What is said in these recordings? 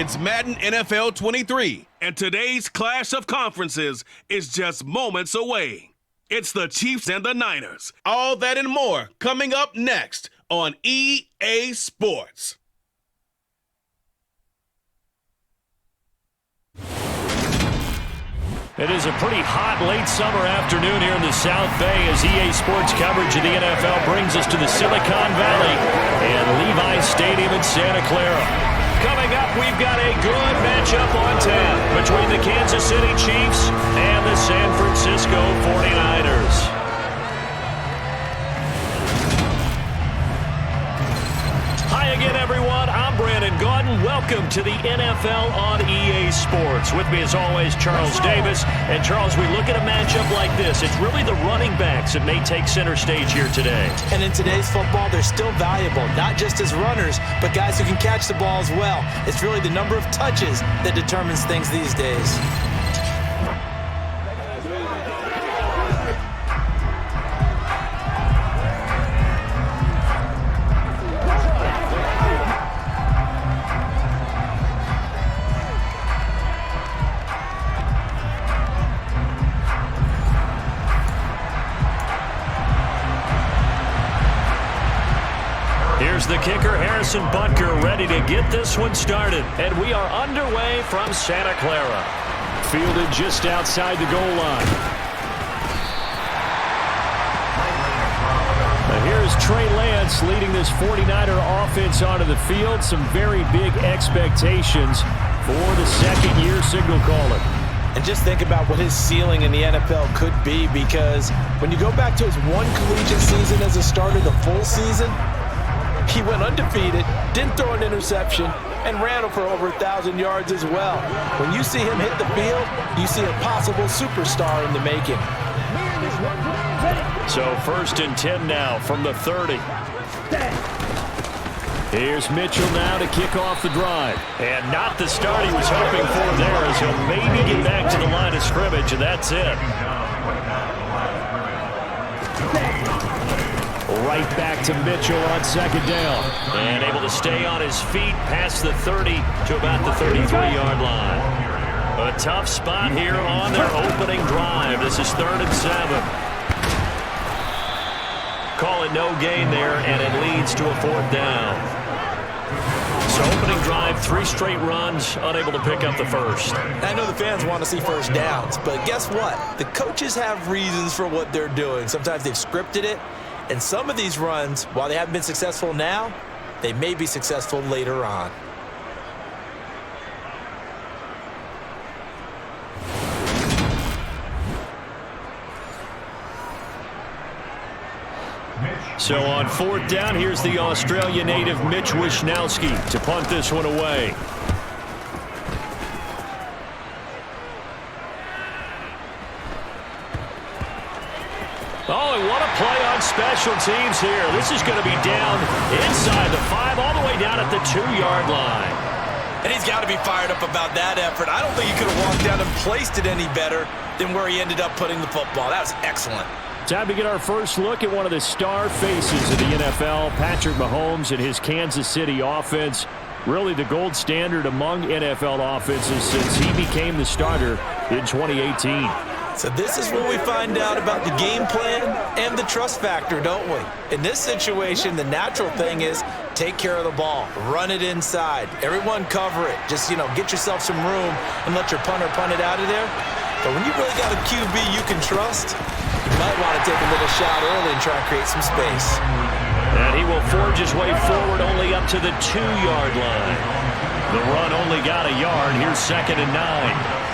It's Madden NFL 23, and today's clash of conferences is just moments away. It's the Chiefs and the Niners. All that and more coming up next on EA Sports. It is a pretty hot late summer afternoon here in the South Bay as EA Sports coverage of the NFL brings us to the Silicon Valley and Levi's Stadium in Santa Clara. Coming up, we've got a good matchup on tap between the Kansas City Chiefs and the San Francisco 49ers. Hi again, everyone. I'm Brandon Gaudin. Welcome to the NFL on EA Sports. With me, as always, Charles Davis. And, Charles, we look at a matchup like this. It's really the running backs that may take center stage here today. And in today's football, they're still valuable, not just as runners, but guys who can catch the ball as well. It's really the number of touches that determines things these days. The kicker, Harrison Butker, ready to get this one started. And we are underway from Santa Clara. Fielded just outside the goal line. Now here's Trey Lance leading this 49er offense onto the field. Some very big expectations for the second-year signal caller. And just think about what his ceiling in the NFL could be, because when you go back to his one collegiate season as a starter, the full season, he went undefeated, didn't throw an interception, and ran for over 1,000 yards as well. When you see him hit the field, you see a possible superstar in the making. So 1st and 10 now from the 30. Here's Mitchell now to kick off the drive. And not the start he was hoping for there, as he'll maybe get back to the line of scrimmage, and that's it. Right back to Mitchell on 2nd down. And able to stay on his feet past the 30 to about the 33-yard line. A tough spot here on their opening drive. This is 3rd and 7. Call it no gain there, and it leads to a 4th down. So opening drive, 3 straight runs, unable to pick up the first. I know the fans want to see first downs, but guess what? The coaches have reasons for what they're doing. Sometimes they've scripted it. And some of these runs, while they haven't been successful now, they may be successful later on. So on 4th down, here's the Australia native Mitch Wishnowsky to punt this one away. Oh, and what a play on special teams here. This is going to be down inside the 5, all the way down at the 2-yard line. And he's got to be fired up about that effort. I don't think he could have walked down and placed it any better than where he ended up putting the football. That was excellent. Time to get our first look at one of the star faces of the NFL, Patrick Mahomes and his Kansas City offense. Really the gold standard among NFL offenses since he became the starter in 2018. So this is where we find out about the game plan and the trust factor, don't we? In this situation, the natural thing is take care of the ball, run it inside, everyone cover it. Just, get yourself some room and let your punter punt it out of there. But when you really got a QB you can trust, you might want to take a little shot early and try and create some space. And he will forge his way forward only up to the 2-yard line. The run only got a yard. Here's 2nd and 9.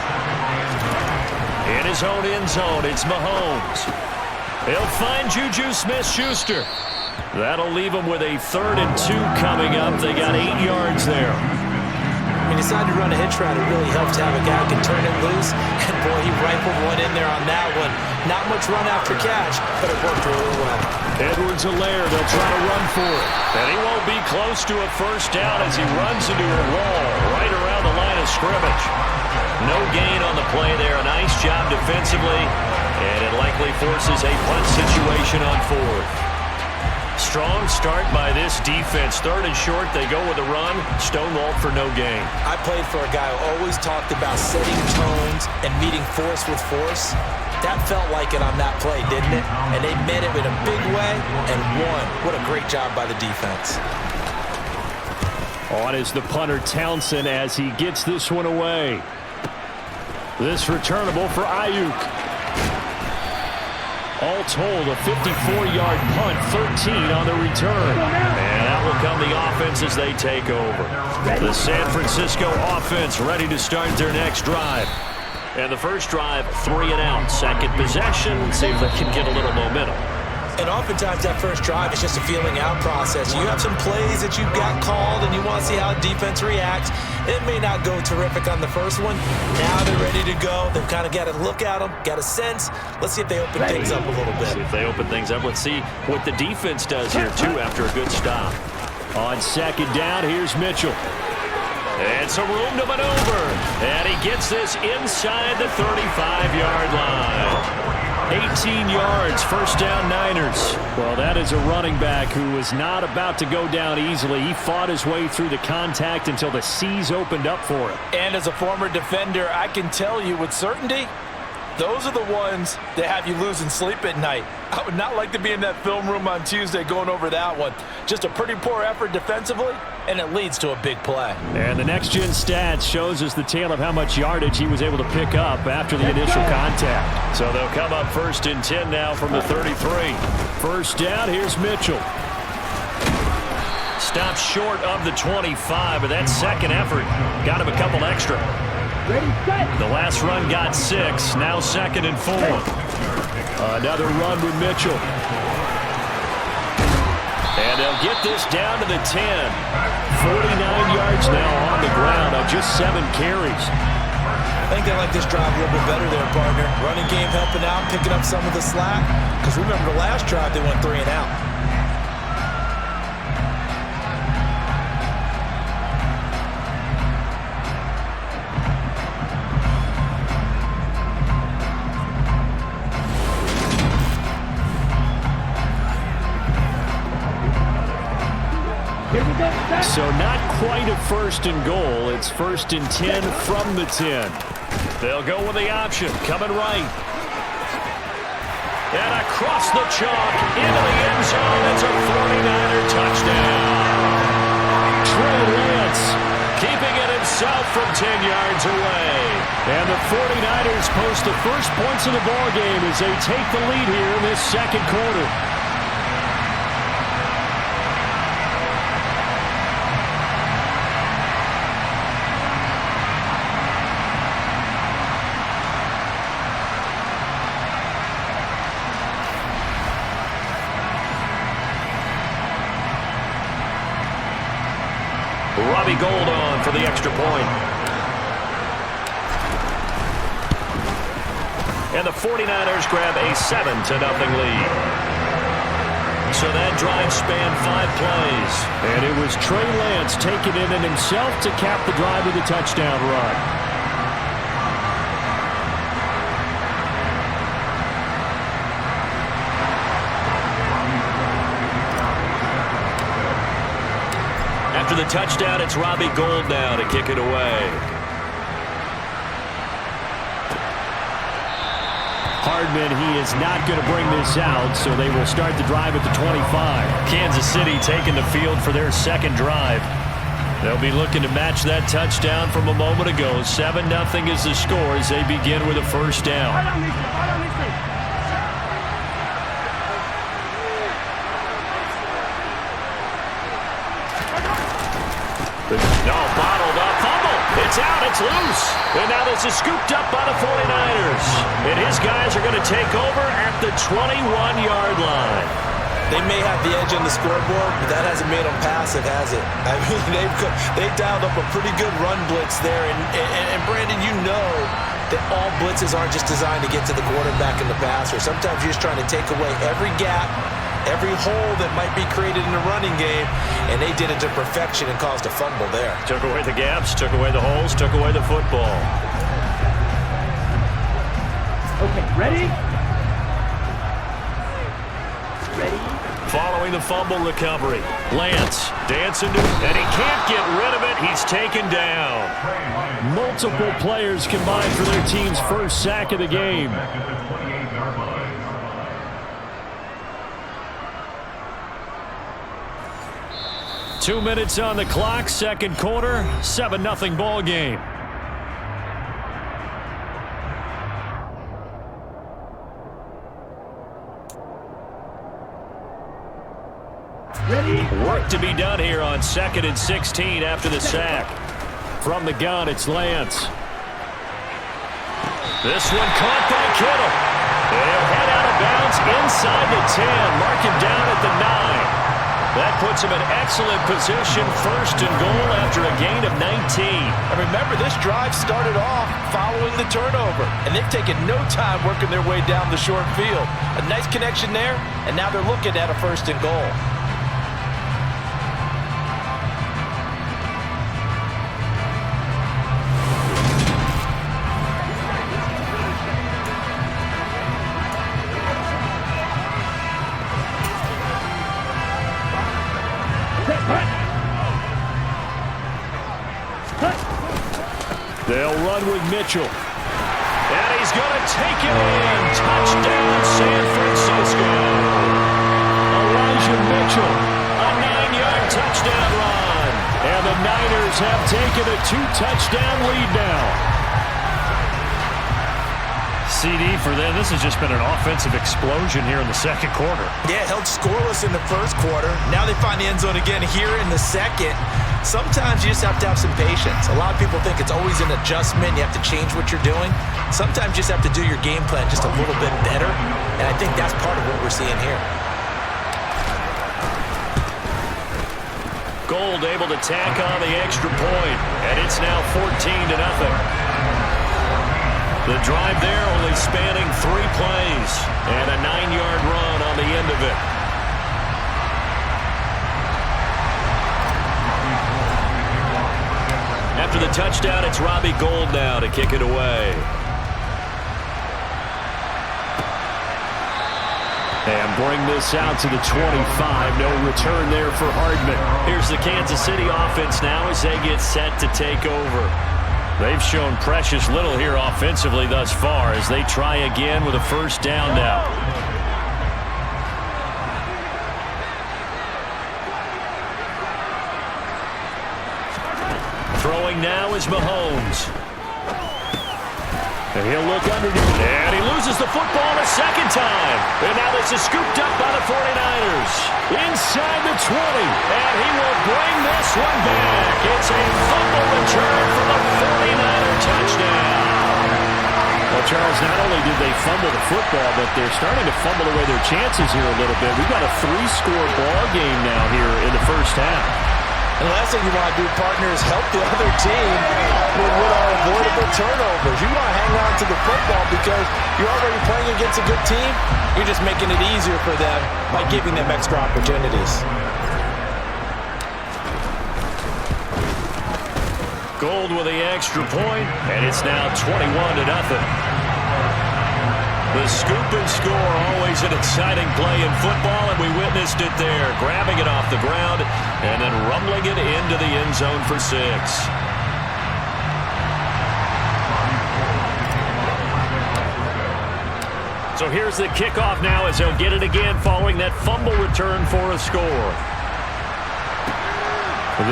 In his own end zone, it's Mahomes. He'll find Juju Smith-Schuster. That'll leave him with a 3rd and 2 coming up. They got 8 yards there. When you decide to run a hitch route, it really helps to have a guy who can turn it loose. And, boy, he rifled one in there on that one. Not much run after catch, but it worked really well. Edwards-Helaire, they'll try to run for it. And he won't be close to a first down as he runs into a wall right around the line of scrimmage. No gain on the play there. A nice job defensively. And it likely forces a punt situation on 4th. Strong start by this defense. 3rd and short, they go with a run. Stonewalled for no gain. I played for a guy who always talked about setting tones and meeting force with force. That felt like it on that play, didn't it? And they met it in a big way and won. What a great job by the defense. On is the punter Townsend as he gets this one away. This returnable for Ayuk. All told, a 54-yard punt, 13 on the return. And that will come the offense as they take over. The San Francisco offense ready to start their next drive. And the first drive, 3 and out. Second possession, see if they can get a little momentum. And oftentimes that first drive is just a feeling out process. You have some plays that you've got called and you want to see how defense reacts. It may not go terrific on the first one. Now they're ready to go. They've kind of got to look at them, got a sense. Let's see if they open things up a little bit. See if they open things up. Let's see what the defense does here, too, after a good stop. On second down, here's Mitchell. And some room to maneuver. And he gets this inside the 35-yard line. 18 yards, first down Niners. Well, that is a running back who was not about to go down easily. He fought his way through the contact until the seas opened up for him. And as a former defender, I can tell you with certainty, those are the ones that have you losing sleep at night. I would not like to be in that film room on Tuesday going over that one. Just a pretty poor effort defensively, and it leads to a big play. And the next-gen stats shows us the tale of how much yardage he was able to pick up after the initial contact. So they'll come up 1st and 10 now from the 33. First down, here's Mitchell. Stops short of the 25, but that second effort got him a couple extra. The last run got 6, now 2nd and 4. Another run with Mitchell. And they'll get this down to the 10. 49 yards now on the ground on just 7 carries. I think they like this drive a little bit better there, partner. Running game helping out, picking up some of the slack. Because remember the last drive, they went 3 and out. So not quite a 1st and goal. It's 1st and 10 from the 10. They'll go with the option, coming right. And across the chalk, into the end zone. It's a 49er touchdown. Trey Lance keeping it himself from 10 yards away. And the 49ers post the first points of the ballgame as they take the lead here in this second quarter. Robbie Gould on for the extra point. And the 49ers grab a 7-0 lead. So that drive spanned 5 plays. And it was Trey Lance taking it in himself to cap the drive with a touchdown run. After the touchdown, it's Robbie Gould now to kick it away. Hardman, he is not going to bring this out, so they will start the drive at the 25. Kansas City taking the field for their second drive. They'll be looking to match that touchdown from a moment ago. 7-0 is the score as they begin with a first down. No, bottled up, fumble. It's out, it's loose. And now this is scooped up by the 49ers. And his guys are going to take over at the 21-yard line. They may have the edge on the scoreboard, but that hasn't made them passive, has it? I mean, they've dialed up a pretty good run blitz there. And Brandon, you know that all blitzes aren't just designed to get to the quarterback and the passer. Sometimes you're just trying to take away every gap, every hole that might be created in the running game, and they did it to perfection and caused a fumble there. Took away the gaps, took away the holes, took away the football. Okay, ready? Ready? following the fumble recovery. Lance dancing to it, and he can't get rid of it. He's taken down. Multiple players combined for their team's first sack of the game. Two minutes on the clock, second quarter, 7-0 ball game. Work to be done here on 2nd and 16 after the sack. From the gun, it's Lance. This one caught by Kittle. They'll head out of bounds inside the 10. Mark him down at the 9. That puts him in excellent position, 1st and goal after a gain of 19. And remember, this drive started off following the turnover, and they've taken no time working their way down the short field. A nice connection there, and now they're looking at a 1st and goal. They'll run with Mitchell. And he's going to take it in. Touchdown, San Francisco. Elijah Mitchell. A 9-yard touchdown run. And the Niners have taken a 2-touchdown lead now. CD for them. This has just been an offensive explosion here in the second quarter. Yeah, held scoreless in the first quarter. Now they find the end zone again here in the second. Sometimes you just have to have some patience. A lot of people think it's always an adjustment. You have to change what you're doing. Sometimes you just have to do your game plan just a little bit better. And I think that's part of what we're seeing here. Gold able to tack on the extra point. And it's now 14-0. The drive there only spanning 3 plays. And a 9-yard run on the end of it. After the touchdown, it's Robbie Gould now to kick it away. And bring this out to the 25. No return there for Hardman. Here's the Kansas City offense now as they get set to take over. They've shown precious little here offensively thus far as they try again with a 1st down now. Throwing now is Mahomes. And he'll look underneath. And he loses the football a second time. And now this is scooped up by the 49ers. Inside the 20. And he will bring this one back. It's a fumble return for the 49er touchdown. Well, Charles, not only did they fumble the football, but they're starting to fumble away their chances here a little bit. We've got a 3-score ball game now here in the first half. And the last thing you want to do, partner, is help the other team with what are avoidable turnovers. You want to hang on to the football because you're already playing against a good team. You're just making it easier for them by giving them extra opportunities. Gould with the extra point, and it's now 21-0. The scoop and score, always an exciting play in football, and we witnessed it there. Grabbing it off the ground and then rumbling it into the end zone for 6. So here's the kickoff now as they'll get it again following that fumble return for a score.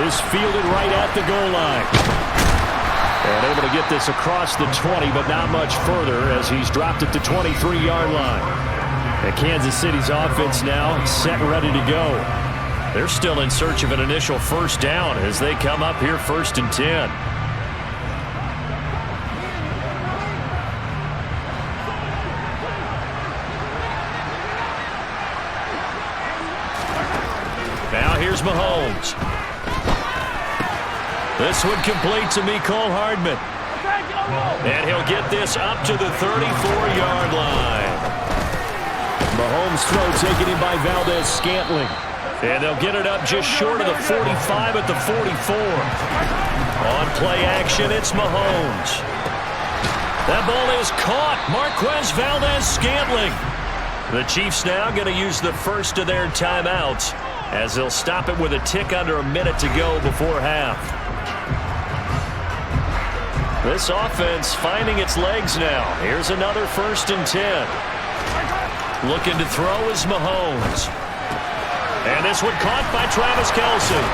This fielded right at the goal line. And able to get this across the 20, but not much further as he's dropped it to 23-yard line. And Kansas City's offense now set and ready to go. They're still in search of an initial 1st down as they come up here 1st and 10. Now here's Mahomes. This one complete to Mecole Hardman. And he'll get this up to the 34-yard line. Mahomes' throw taken in by Valdez-Scantling. And they'll get it up just short of the 45 at the 44. On play action, it's Mahomes. That ball is caught. Marquez Valdez-Scantling. The Chiefs now going to use the first of their timeouts as they'll stop it with a tick under a minute to go before half. This offense finding its legs now. Here's another 1st and 10. Looking to throw is Mahomes. And this one caught by Travis Kelce.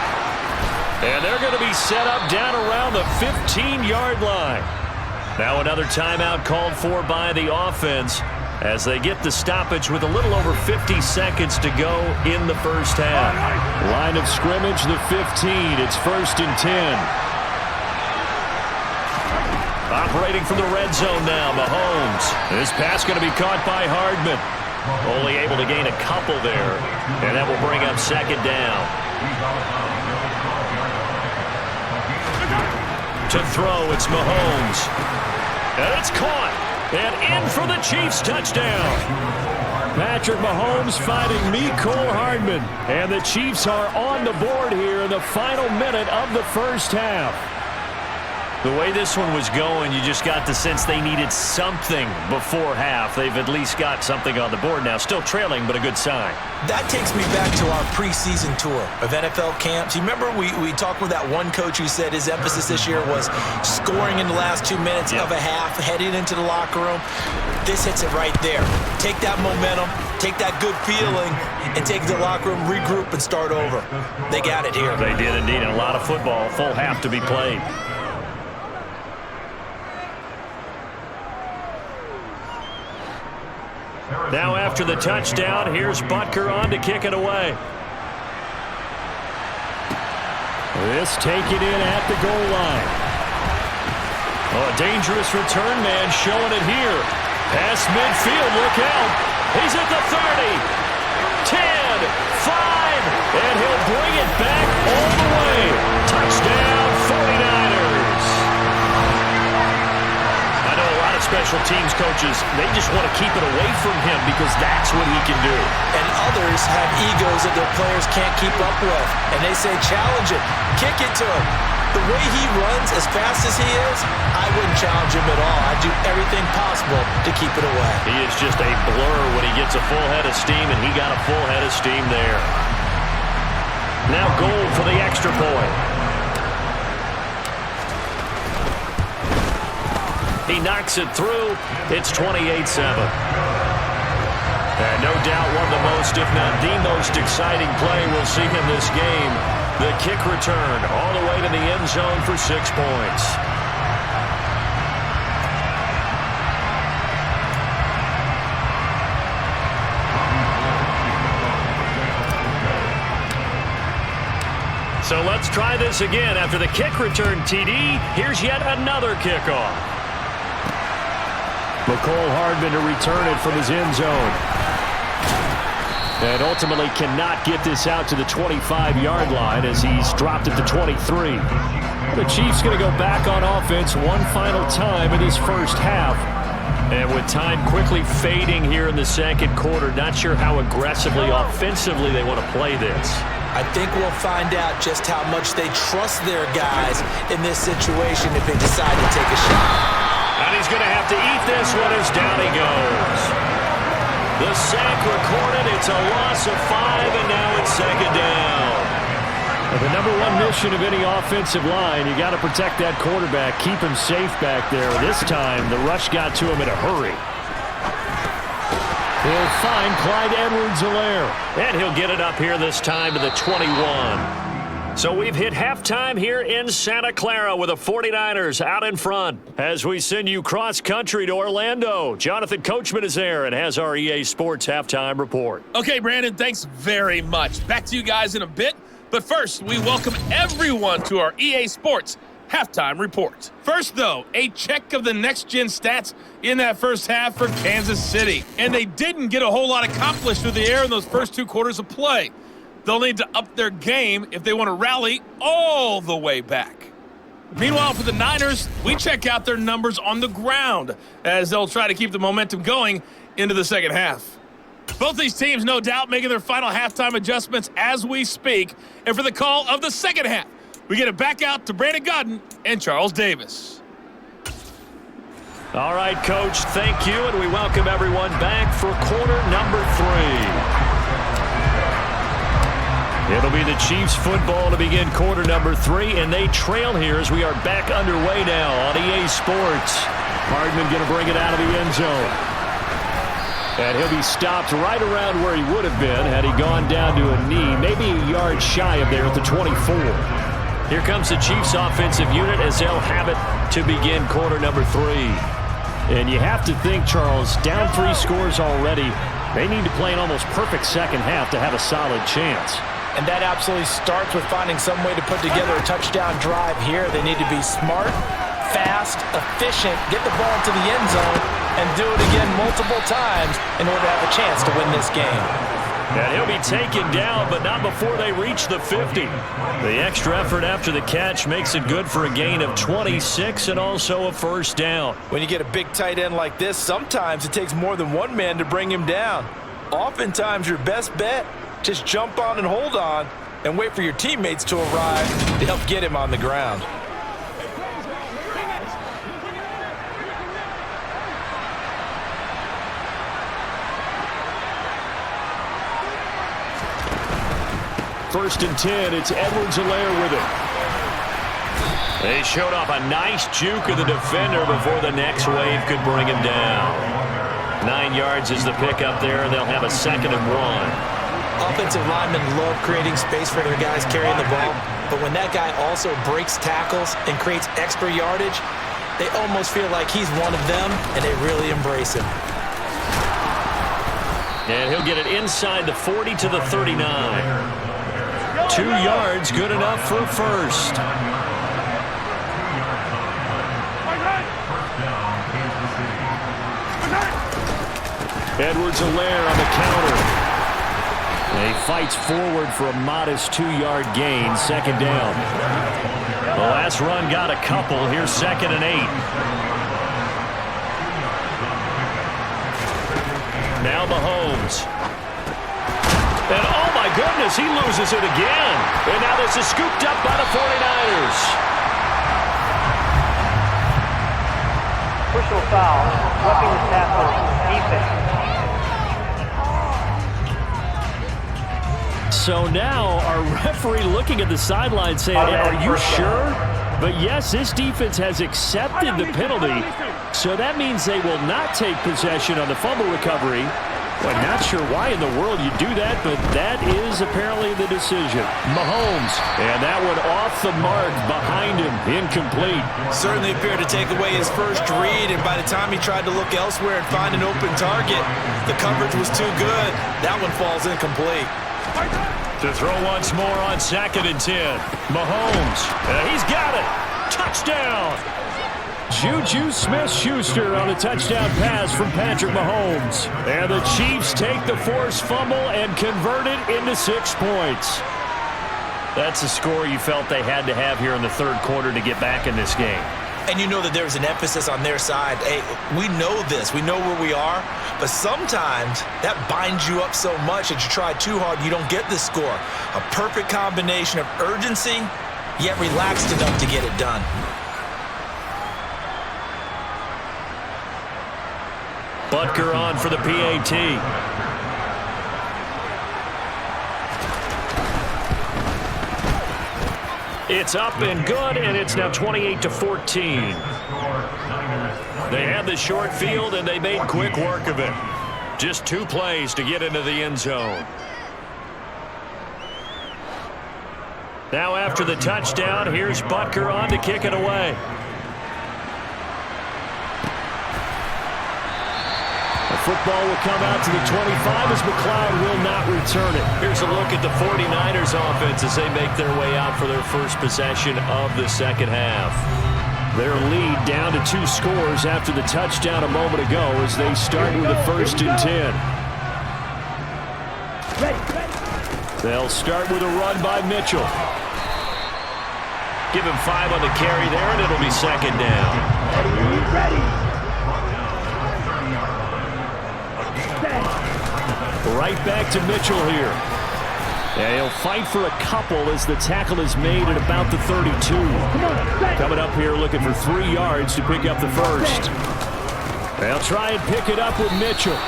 And they're going to be set up down around the 15-yard line. Now another timeout called for by the offense as they get the stoppage with a little over 50 seconds to go in the first half. Line of scrimmage, the 15. It's 1st and 10. Operating from the red zone now, Mahomes. This pass going to be caught by Hardman. Only able to gain a couple there, and that will bring up 2nd down. To throw, it's Mahomes. And it's caught. And in for the Chiefs touchdown. Patrick Mahomes fighting Mecole Hardman. And the Chiefs are on the board here in the final minute of the first half. The way this one was going, you just got the sense they needed something before half. They've at least got something on the board now. Still trailing, but a good sign. That takes me back to our preseason tour of NFL camps. You remember we talked with that one coach who said his emphasis this year was scoring in the last 2 minutes of a half, heading into the locker room. This hits it right there. Take that momentum, take that good feeling, and take the locker room, regroup, and start over. They got it here. They did indeed, and a lot of football. Full half to be played. Now after the touchdown, here's Butker on to kick it away. This taken in at the goal line. Oh, a dangerous return man showing it here. Past midfield, look out. He's at the 30, 10, 5, and he'll bring it back all the way. Touchdown, 49ers. I know a lot of special teams coaches, they just want to keep it away from him because that's what he can do. And others have egos that their players can't keep up with. And they say, challenge it, kick it to him. The way he runs as fast as he is, I wouldn't challenge him at all. I'd do everything possible to keep it away. He is just a blur when he gets a full head of steam, and he got a full head of steam there. Now goal for the extra point. He knocks it through. It's 28-7. And no doubt one of the most, if not the most exciting play we'll see in this game. The kick return all the way to the end zone for 6 points. So let's try this again. After the kick return, TD, here's yet another kickoff. Mecole Hardman to return it from his end zone. And ultimately cannot get this out to the 25-yard line as he's dropped it to 23. The Chiefs going to go back on offense one final time in this first half. And with time quickly fading here in the second quarter, not sure how aggressively, offensively they want to play this. I think we'll find out just how much they trust their guys in this situation if they decide to take a shot. And he's going to have to eat this one as down he goes. The sack recorded. It's a loss of 5, and now it's 2nd down. Well, the number one mission of any offensive line, you got to protect that quarterback, keep him safe back there. This time, the rush got to him in a hurry. He'll find Clyde Edwards-Helaire. And he'll get it up here this time to the 21. So we've hit halftime here in Santa Clara with the 49ers out in front. As we send you cross-country to Orlando, Jonathan Coachman is there and has our EA Sports halftime report. Okay, Brandon, thanks very much. Back to you guys in a bit. But first, we welcome everyone to our EA Sports halftime report. First, though, a check of the next-gen stats in that first half for Kansas City. And they didn't get a whole lot accomplished through the air in those first 2 quarters of play. They'll need to up their game if they want to rally all the way back. Meanwhile, for the Niners, we check out their numbers on the ground as they'll try to keep the momentum going into the second half. Both these teams, no doubt, making their final halftime adjustments as we speak. And for the call of the second half, we get it back out to Brandon Godden and Charles Davis. All right, Coach, thank you, and we welcome everyone back for quarter number 3. It'll be the Chiefs football to begin quarter number 3, and they trail here as we are back underway now on EA Sports. Hardman going to bring it out of the end zone. And he'll be stopped right around where he would have been had he gone down to a knee, maybe a yard shy of there at the 24. Here comes the Chiefs offensive unit as they'll have it to begin quarter number 3. And you have to think, Charles, down 3 scores already. They need to play an almost perfect second half to have a solid chance. And that absolutely starts with finding some way to put together a touchdown drive here. They need to be smart, fast, efficient, get the ball into the end zone, and do it again multiple times in order to have a chance to win this game. And he'll be taken down, but not before they reach the 50. The extra effort after the catch makes it good for a gain of 26 and also a first down. When you get a big tight end like this, sometimes it takes more than one man to bring him down. Oftentimes, your best bet, just jump on and hold on and wait for your teammates to arrive to help get him on the ground. First and 10, it's Edwards-Helaire with it. They showed off a nice juke of the defender before the next wave could bring him down. 9 yards is the pickup there, and they'll have a 2nd and 1. Offensive linemen love creating space for their guys carrying the ball, but when that guy also breaks tackles and creates extra yardage, they almost feel like he's one of them, and they really embrace him. And he'll get it inside the 40 to the 39. 2 yards, good enough for a first. Edwards-Helaire on the counter. And he fights forward for a modest 2-yard gain, 2nd down. The last run got a couple. Here's 2nd and 8. Now Mahomes. And oh my goodness, he loses it again. And now this is scooped up by the 49ers. Personal foul, roughing the tackle, defense. So now our referee looking at the sideline saying, are you sure? But yes, this defense has accepted the penalty. So that means they will not take possession on the fumble recovery. Well, not sure why in the world you do that, but that is apparently the decision. Mahomes, and that one off the mark behind him, incomplete. Certainly appeared to take away his first read, and by the time he tried to look elsewhere and find an open target, the coverage was too good. That one falls incomplete. To throw once more on 2nd and 10. Mahomes, he's got it. Touchdown. Juju Smith-Schuster on a touchdown pass from Patrick Mahomes. And the Chiefs take the forced fumble and convert it into 6 points. That's a score you felt they had to have here in the 3rd quarter to get back in this game. And you know that there's an emphasis on their side. Hey, we know this. We know where we are. But sometimes that binds you up so much that you try too hard, you don't get the score. A perfect combination of urgency, yet relaxed enough to get it done. Butker on for the PAT. It's up and good, and it's now 28-14. They had the short field, and they made quick work of it. Just 2 plays to get into the end zone. Now after the touchdown, here's Butker on to kick it away. The football will come out to the 25 as McLeod will not return it. Here's a look at the 49ers offense as they make their way out for their first possession of the second half. Their lead down to 2 scores after the touchdown a moment ago as they start with a 1st and 10. They'll start with a run by Mitchell. Give him 5 on the carry there, and it'll be 2nd down. Ready. Right back to Mitchell here. And he'll fight for a couple as the tackle is made at about the 32. Coming up here looking for 3 yards to pick up the first. They'll try and pick it up with Mitchell.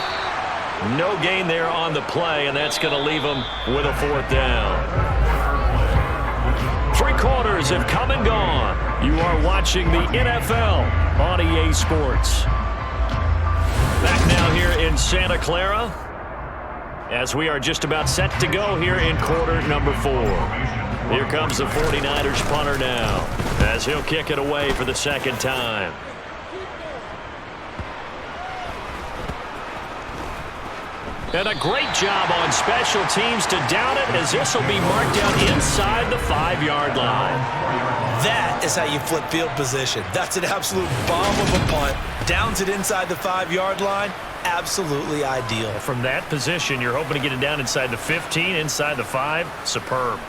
No gain there on the play, and that's going to leave them with a 4th down. 3 quarters have come and gone. You are watching the NFL on EA Sports. Back now here in Santa Clara as we are just about set to go here in quarter number 4. Here comes the 49ers punter now as he'll kick it away for the 2nd time. And a great job on special teams to down it as this will be marked down inside the 5-yard line. That is how you flip field position. That's an absolute bomb of a punt. Downs it inside the 5-yard line. Absolutely ideal. From that position, you're hoping to get it down inside the 15, inside the 5. Superb.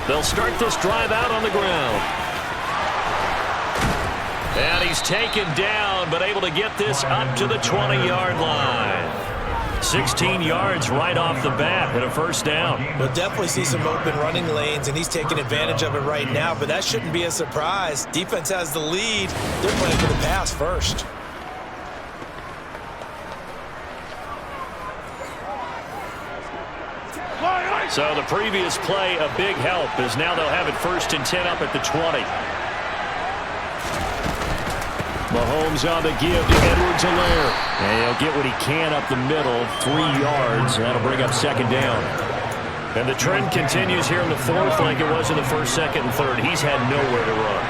They'll start this drive out on the ground. And he's taken down, but able to get this up to the 20-yard line. 16 yards right off the bat and a 1st down. We'll definitely see some open running lanes, and he's taking advantage of it right now, but that shouldn't be a surprise. Defense has the lead. They're playing for the pass first. So the previous play, a big help, as now they'll have it 1st and 10 up at the 20. Mahomes on the give to Edwards-Helaire. And he'll get what he can up the middle, 3 yards. That'll bring up 2nd down. And the trend continues here in the 4th like it was in the 1st, 2nd, and 3rd. He's had nowhere to run.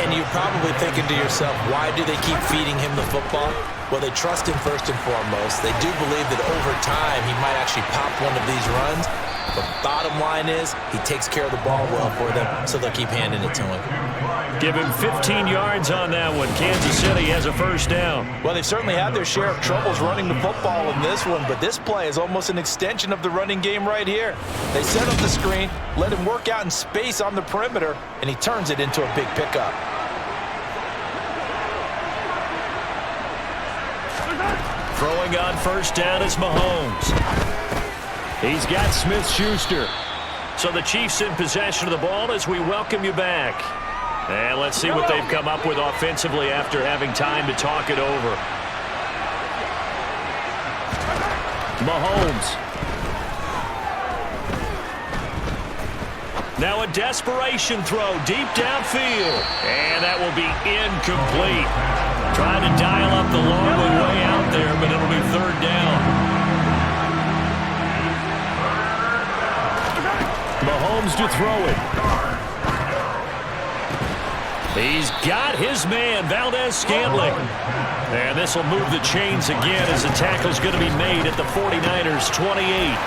And you're probably thinking to yourself, why do they keep feeding him the football? Well, they trust him first and foremost. They do believe that over time he might actually pop one of these runs. The bottom line is he takes care of the ball well for them, so they'll keep handing it to him. Give him 15 yards on that one. Kansas City has a 1st down. Well, they've certainly had their share of troubles running the football in this one, but this play is almost an extension of the running game right here. They set up the screen, let him work out in space on the perimeter, and he turns it into a big pickup. Throwing on 1st down is Mahomes. He's got Smith-Schuster. So the Chiefs in possession of the ball as we welcome you back. And let's see what they've come up with offensively after having time to talk it over. Mahomes. Now a desperation throw deep downfield. And that will be incomplete. Trying to dial up the long way out there, but it'll be 3rd down. Mahomes to throw it. He's got his man, Valdez-Scantling. And this will move the chains again as the tackle's going to be made at the 49ers' 28.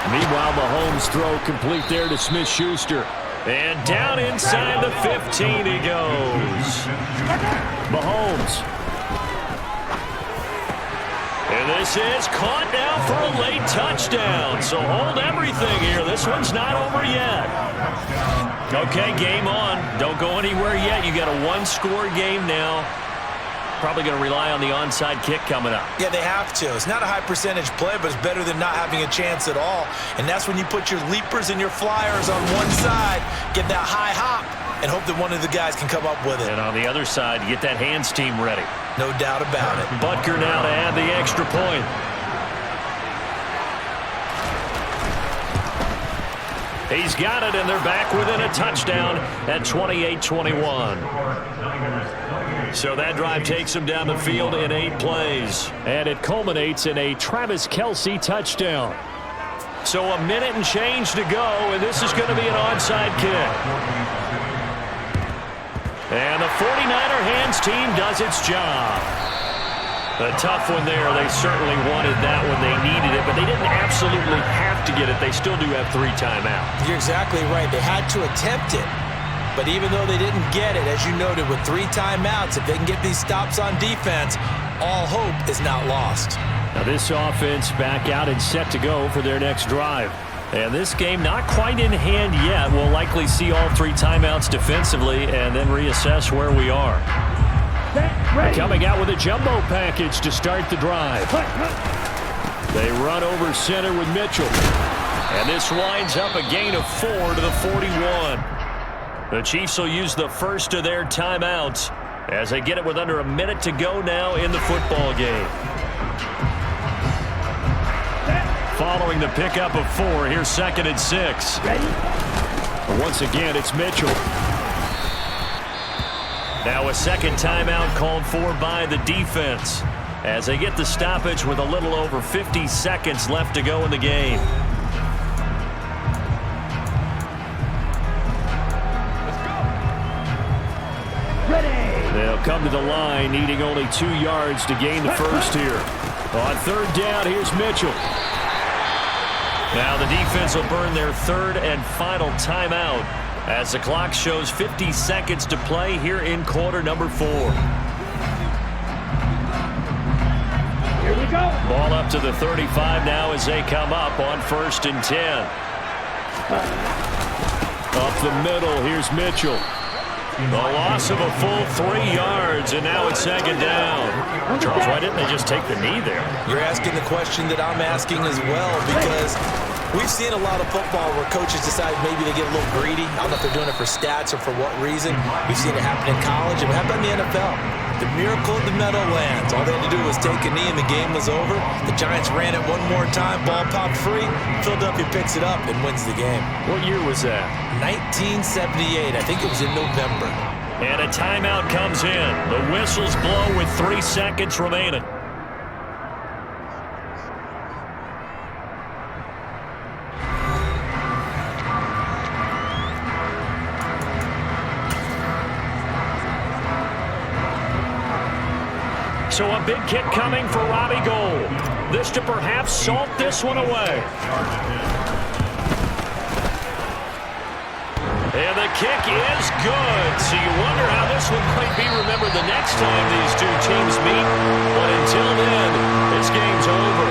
Meanwhile, Mahomes' throw complete there to Smith-Schuster. And down inside the 15 he goes. Mahomes. And this is caught now for a late touchdown. So hold everything here. This one's not over yet. Okay, game on. Don't go anywhere yet. You got a 1-score game now. Probably going to rely on the onside kick coming up. Yeah, they have to. It's not a high percentage play, but it's better than not having a chance at all. And that's when you put your leapers and your flyers on one side, get that high hop, and hope that one of the guys can come up with it. And on the other side, get that hands team ready. No doubt about it. Butker now to add the extra point. He's got it, and they're back within a touchdown at 28-21. So that drive takes him down the field in 8 plays. And it culminates in a Travis Kelce touchdown. So a minute and change to go, and this is going to be an onside kick. And the 49er hands team does its job. A tough one there. They certainly wanted that when they needed it, but they didn't absolutely have to get it. They still do have 3 timeouts. You're exactly right. They had to attempt it. But even though they didn't get it, as you noted, with 3 timeouts, if they can get these stops on defense, all hope is not lost. Now this offense back out and set to go for their next drive. And this game not quite in hand yet. We'll likely see all 3 timeouts defensively and then reassess where we are. Coming out with a jumbo package to start the drive. They run over center with Mitchell. And this winds up a gain of 4 to the 41. The Chiefs will use the first of their timeouts as they get it with under a minute to go now in the football game. Following the pickup of 4, here's 2nd and 6. Once again, it's Mitchell. Now a second timeout called for by the defense as they get the stoppage with a little over 50 seconds left to go in the game. They'll come to the line, needing only 2 yards to gain the first here. On 3rd down, here's Mitchell. Now the defense will burn their 3rd and final timeout as the clock shows 50 seconds to play here in quarter number 4. Here we go. Ball up to the 35 now as they come up on 1st and 10. Up the middle, here's Mitchell. The loss of a full 3 yards, and now it's 2nd down. Charles, why didn't they just take the knee there? You're asking the question that I'm asking as well, because we've seen a lot of football where coaches decide maybe they get a little greedy. I don't know if they're doing it for stats or for what reason. We've seen it happen in college, and it happened in the NFL. The miracle of the Meadowlands. All they had to do was take a knee, and the game was over. The Giants ran it one more time. Ball popped free. Philadelphia picks it up and wins the game. What year was that? 1978. I think it was in November. And a timeout comes in. The whistles blow with 3 seconds remaining. So a big kick coming for Robbie Gould. This to perhaps salt this one away. And the kick is good. So you wonder how this one might be remembered the next time these two teams meet. But until then, this game's over.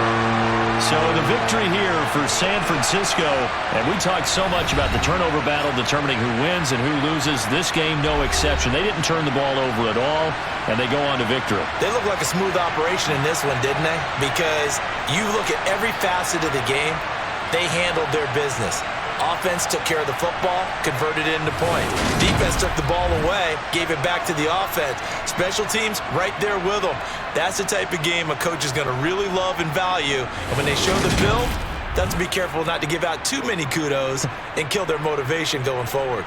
So the victory here for San Francisco. And we talked so much about the turnover battle determining who wins and who loses. This game, no exception. They didn't turn the ball over at all, and they go on to victory. They look like a smooth operation in this one, didn't they? Because you look at every facet of the game, they handled their business. Offense took care of the football, converted it into points. Defense took the ball away, gave it back to the offense. Special teams, right there with them. That's the type of game a coach is going to really love and value. And when they show the film, they have to be careful not to give out too many kudos and kill their motivation going forward.